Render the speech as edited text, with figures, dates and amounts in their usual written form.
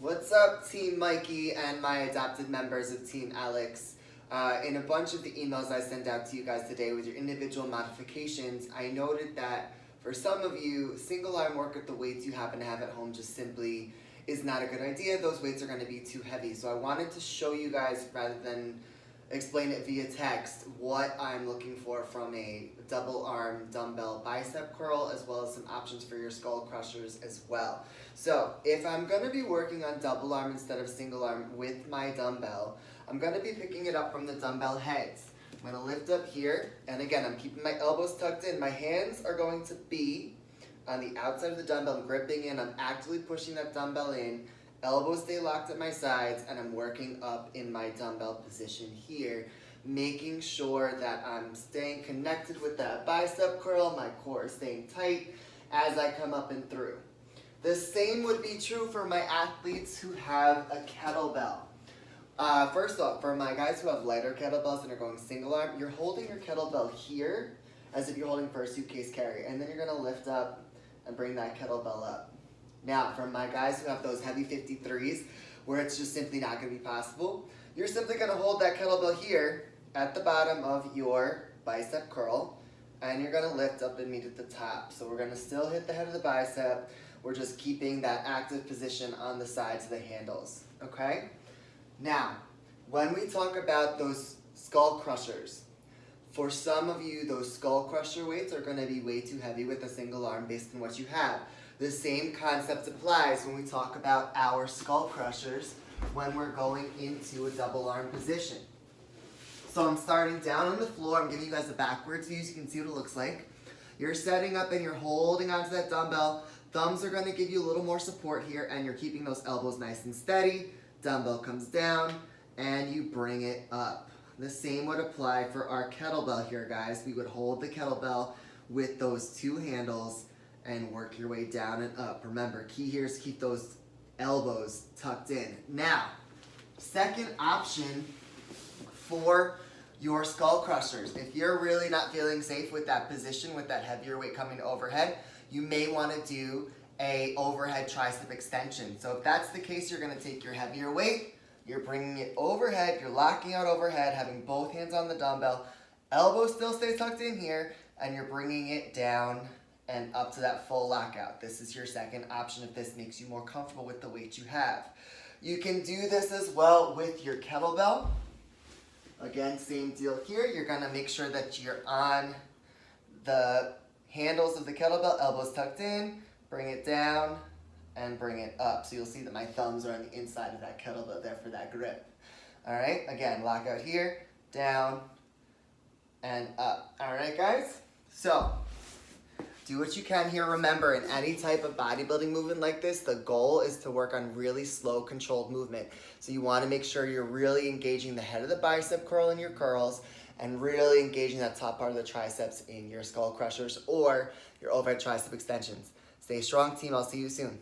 What's up, Team Mikey and my adopted members of Team Alex? In a bunch of the emails I sent out to you guys today with your individual modifications, I noted that for some of you, single arm work at the weights you happen to have at home just simply is not a good idea. Those weights are going to be too heavy. So I wanted to show you guys, rather than explain it via text, what I'm looking for from a double arm dumbbell bicep curl, as well as some options for your skull crushers as well. So if I'm going to be working on double arm instead of single arm with my dumbbell, I'm going to be picking it up from the dumbbell heads. I'm going to lift up here, and again, I'm keeping my elbows tucked in. My hands are going to be on the outside of the dumbbell. I'm gripping in, I'm actively pushing that dumbbell in. Elbows stay locked at my sides, and I'm working up in my dumbbell position here, making sure that I'm staying connected with that bicep curl, my core is staying tight as I come up and through. The same would be true for my athletes who have a kettlebell. First off, for my guys who have lighter kettlebells and are going single arm, you're holding your kettlebell here as if you're holding for a suitcase carry, and then you're going to lift up and bring that kettlebell up. Now, for my guys who have those heavy 53s, where it's just simply not going to be possible, you're simply going to hold that kettlebell here at the bottom of your bicep curl, and you're going to lift up and meet at the top. So we're going to still hit the head of the bicep. We're just keeping that active position on the sides of the handles, okay? Now, when we talk about those skull crushers, for some of you, those skull crusher weights are going to be way too heavy with a single arm based on what you have. The same concept applies when we talk about our skull crushers when we're going into a double arm position. So I'm starting down on the floor. I'm giving you guys a backwards view so you can see what it looks like. You're setting up and you're holding onto that dumbbell. Thumbs are going to give you a little more support here, and you're keeping those elbows nice and steady. Dumbbell comes down and you bring it up. The same would apply for our kettlebell here, guys. We would hold the kettlebell with those two handles and work your way down and up. Remember, key here is keep those elbows tucked in. Now, second option for your skull crushers. If you're really not feeling safe with that position, with that heavier weight coming overhead, you may want to do a overhead tricep extension. So if that's the case, you're going to take your heavier weight, you're bringing it overhead, you're locking out overhead, having both hands on the dumbbell, elbows still stay tucked in here, and you're bringing it down and up to that full lockout. This is your second option if this makes you more comfortable with the weight you have. You can do this as well with your kettlebell. Again, same deal here. You're gonna make sure that you're on the handles of the kettlebell, elbows tucked in, bring it down and bring it up. So you'll see that my thumbs are on the inside of that kettlebell there for that grip. All right, again, lock out here, down and up. All right, guys? So, do what you can here. Remember, in any type of bodybuilding movement like this, the goal is to work on really slow, controlled movement. So you want to make sure you're really engaging the head of the bicep curl in your curls and really engaging that top part of the triceps in your skull crushers or your overhead tricep extensions. Stay strong, team. I'll see you soon.